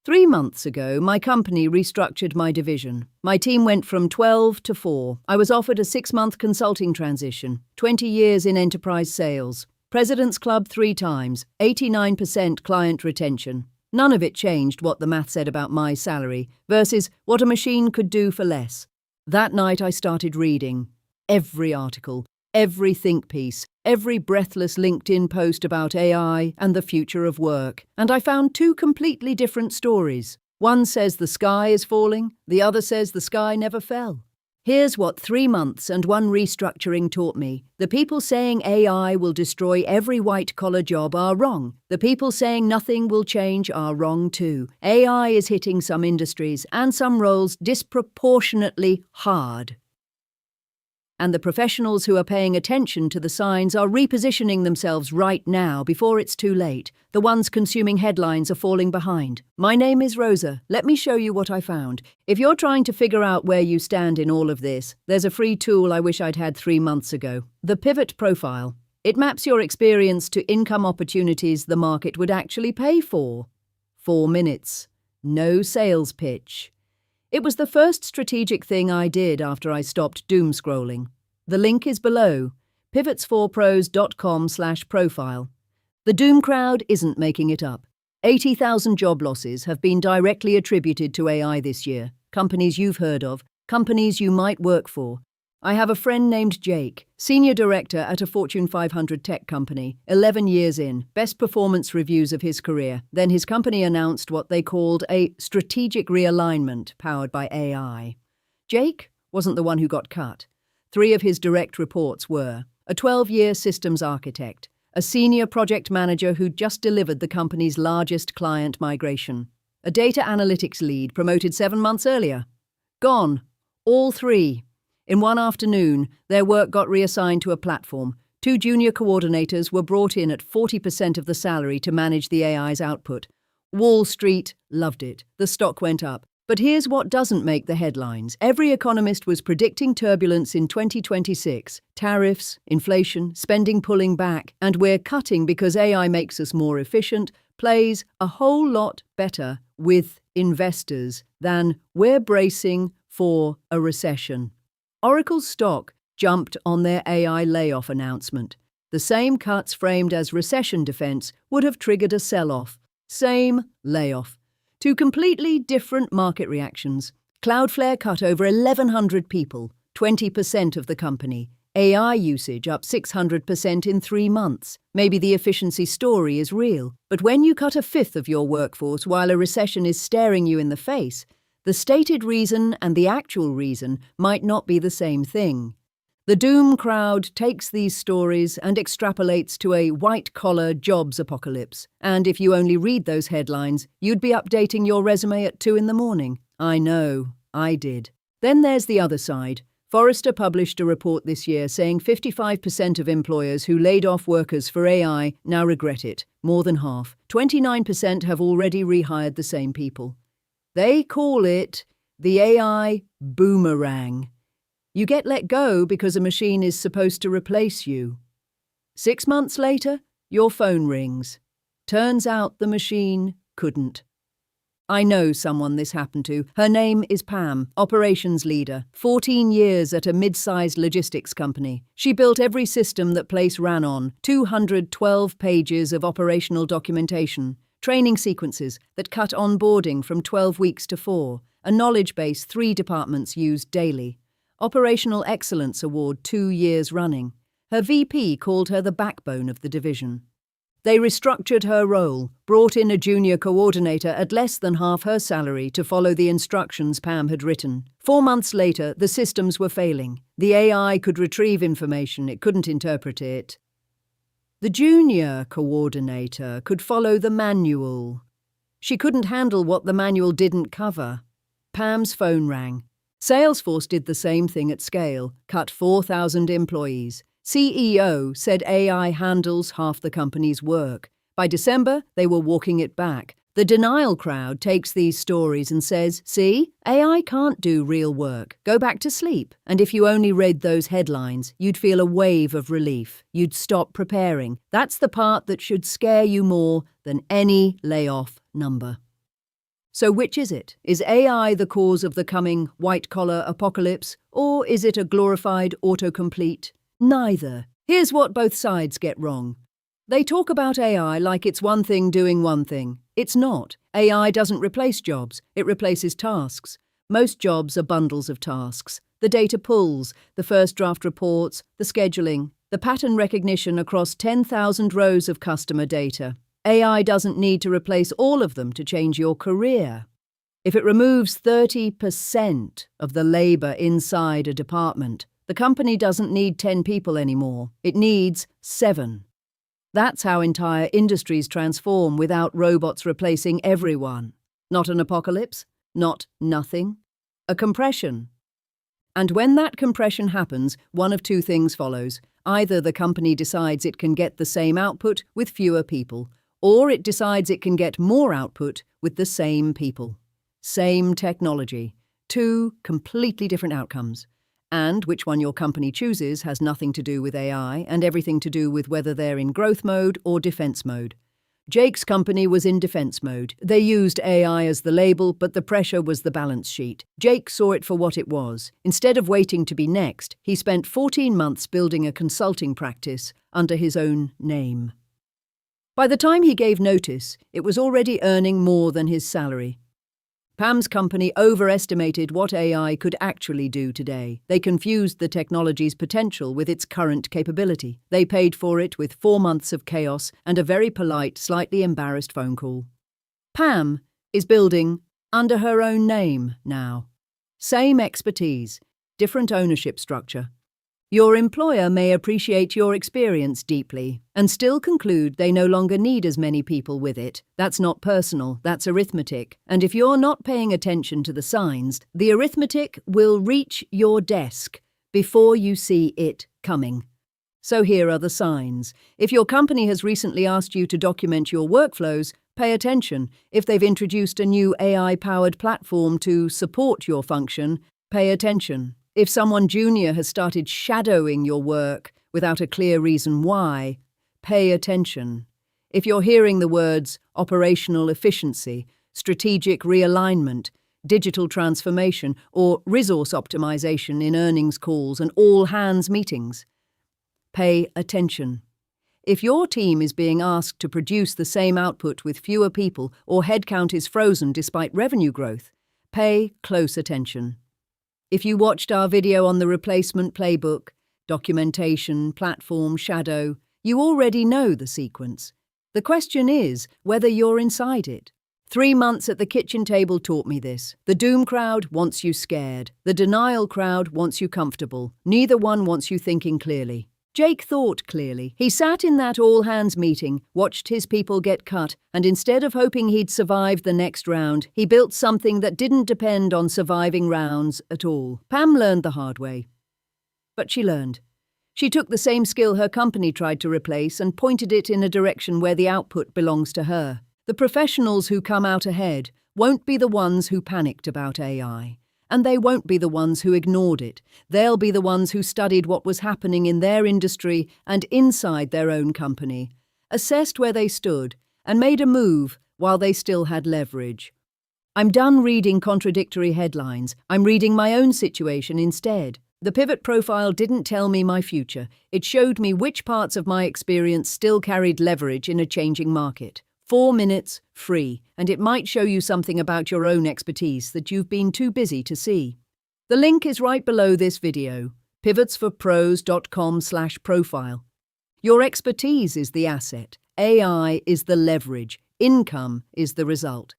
3 months ago, my company restructured my division. My team went from 12 to 4. I was offered a 6-month consulting transition, 20 years in enterprise sales, President's Club 3 times, 89% client retention. None of it changed what the math said about my salary versus what a machine could do for less. That night I started reading every article, every think piece, every breathless LinkedIn post about AI and the future of work, and I found 2 completely different stories. One says the sky is falling, the other says the sky never fell. Here's what 3 months and 1 restructuring taught me. The people saying AI will destroy every white-collar job are wrong. The people saying nothing will change are wrong too. AI is hitting some industries and some roles disproportionately hard. And the professionals who are paying attention to the signs are repositioning themselves right now before it's too late. The ones consuming headlines are falling behind. My name is Rosa. Let me show you what I found. If you're trying to figure out where you stand in all of this, there's a free tool I wish I'd had 3 months ago. The Pivot Profile. It maps your experience to income opportunities the market would actually pay for. 4 minutes. No sales pitch. It was the first strategic thing I did after I stopped doom scrolling. The link is below, pivots4pros.com/profile. The doom crowd isn't making it up. 80,000 job losses have been directly attributed to AI this year. Companies you've heard of, companies you might work for. I have a friend named Jake, senior director at a Fortune 500 tech company, 11 years in, best performance reviews of his career. Then his company announced what they called a strategic realignment powered by AI. Jake wasn't the one who got cut. 3 of his direct reports were a 12-year systems architect, a senior project manager who'd just delivered the company's largest client migration, a data analytics lead promoted 7 months earlier. Gone. All 3. In one afternoon, their work got reassigned to a platform. 2 junior coordinators were brought in at 40% of the salary to manage the AI's output. Wall Street loved it. The stock went up. But here's what doesn't make the headlines. Every economist was predicting turbulence in 2026. Tariffs, inflation, spending pulling back, and we're cutting because AI makes us more efficient, plays a whole lot better with investors than we're bracing for a recession. Oracle's stock jumped on their AI layoff announcement. The same cuts framed as recession defense would have triggered a sell-off. Same layoff. 2 completely different market reactions. Cloudflare cut over 1,100 people, 20% of the company. AI usage up 600% in 3 months. Maybe the efficiency story is real. But when you cut 1/5 of your workforce while a recession is staring you in the face, the stated reason and the actual reason might not be the same thing. The doom crowd takes these stories and extrapolates to a white-collar jobs apocalypse. And if you only read those headlines, you'd be updating your resume at 2 in the morning. I know, I did. Then there's the other side. Forrester published a report this year saying 55% of employers who laid off workers for AI now regret it. More than half. 29% have already rehired the same people. They call it the AI Boomerang. You get let go because a machine is supposed to replace you. 6 months later, your phone rings. Turns out the machine couldn't. I know someone this happened to. Her name is Pam, operations leader, 14 years at a mid-sized logistics company. She built every system that place ran on, 212 pages of operational documentation, training sequences that cut onboarding from 12 weeks to 4, a knowledge base 3 departments used daily. Operational Excellence Award 2 years running. Her VP called her the backbone of the division. They restructured her role, brought in a junior coordinator at less than half her salary to follow the instructions Pam had written. 4 months later, the systems were failing. The AI could retrieve information, it couldn't interpret it. The junior coordinator could follow the manual. She couldn't handle what the manual didn't cover. Pam's phone rang. Salesforce did the same thing at scale, cut 4,000 employees. CEO said AI handles half the company's work. By December, they were walking it back. The denial crowd takes these stories and says, see, AI can't do real work. Go back to sleep. And if you only read those headlines, you'd feel a wave of relief. You'd stop preparing. That's the part that should scare you more than any layoff number. So which is it? Is AI the cause of the coming white-collar apocalypse, or is it a glorified autocomplete? Neither. Here's what both sides get wrong. They talk about AI like it's one thing doing one thing. It's not. AI doesn't replace jobs, it replaces tasks. Most jobs are bundles of tasks. The data pulls, the first draft reports, the scheduling, the pattern recognition across 10,000 rows of customer data. AI doesn't need to replace all of them to change your career. If it removes 30% of the labor inside a department, the company doesn't need 10 people anymore. It needs 7. That's how entire industries transform without robots replacing everyone. Not an apocalypse, not nothing, a compression. And when that compression happens, one of two things follows. Either the company decides it can get the same output with fewer people, or it decides it can get more output with the same people. Same technology. Two completely different outcomes. And which one your company chooses has nothing to do with AI and everything to do with whether they're in growth mode or defense mode. Jake's company was in defense mode. They used AI as the label, but the pressure was the balance sheet. Jake saw it for what it was. Instead of waiting to be next, he spent 14 months building a consulting practice under his own name. By the time he gave notice, it was already earning more than his salary. Pam's company overestimated what AI could actually do today. They confused the technology's potential with its current capability. They paid for it with 4 months of chaos and a very polite, slightly embarrassed phone call. Pam is building under her own name now. Same expertise, different ownership structure. Your employer may appreciate your experience deeply and still conclude they no longer need as many people with it. That's not personal, that's arithmetic. And if you're not paying attention to the signs, the arithmetic will reach your desk before you see it coming. So here are the signs. If your company has recently asked you to document your workflows, pay attention. If they've introduced a new AI-powered platform to support your function, pay attention. If someone junior has started shadowing your work without a clear reason why, pay attention. If you're hearing the words operational efficiency, strategic realignment, digital transformation, or resource optimization in earnings calls and all-hands meetings, pay attention. If your team is being asked to produce the same output with fewer people or headcount is frozen despite revenue growth, pay close attention. If you watched our video on the replacement playbook, documentation, platform, shadow, you already know the sequence. The question is whether you're inside it. 3 months at the kitchen table taught me this. The doom crowd wants you scared. The denial crowd wants you comfortable. Neither one wants you thinking clearly. Jake thought clearly. He sat in that all-hands meeting, watched his people get cut, and instead of hoping he'd survive the next round, he built something that didn't depend on surviving rounds at all. Pam learned the hard way. But she learned. She took the same skill her company tried to replace and pointed it in a direction where the output belongs to her. The professionals who come out ahead won't be the ones who panicked about AI. And they won't be the ones who ignored it. They'll be the ones who studied what was happening in their industry and inside their own company, assessed where they stood, and made a move while they still had leverage. I'm done reading contradictory headlines. I'm reading my own situation instead. The pivot profile didn't tell me my future. It showed me which parts of my experience still carried leverage in a changing market. 4 minutes, free, and it might show you something about your own expertise that you've been too busy to see. The link is right below this video, pivotsforpros.com/profile. Your expertise is the asset, AI is the leverage, income is the result.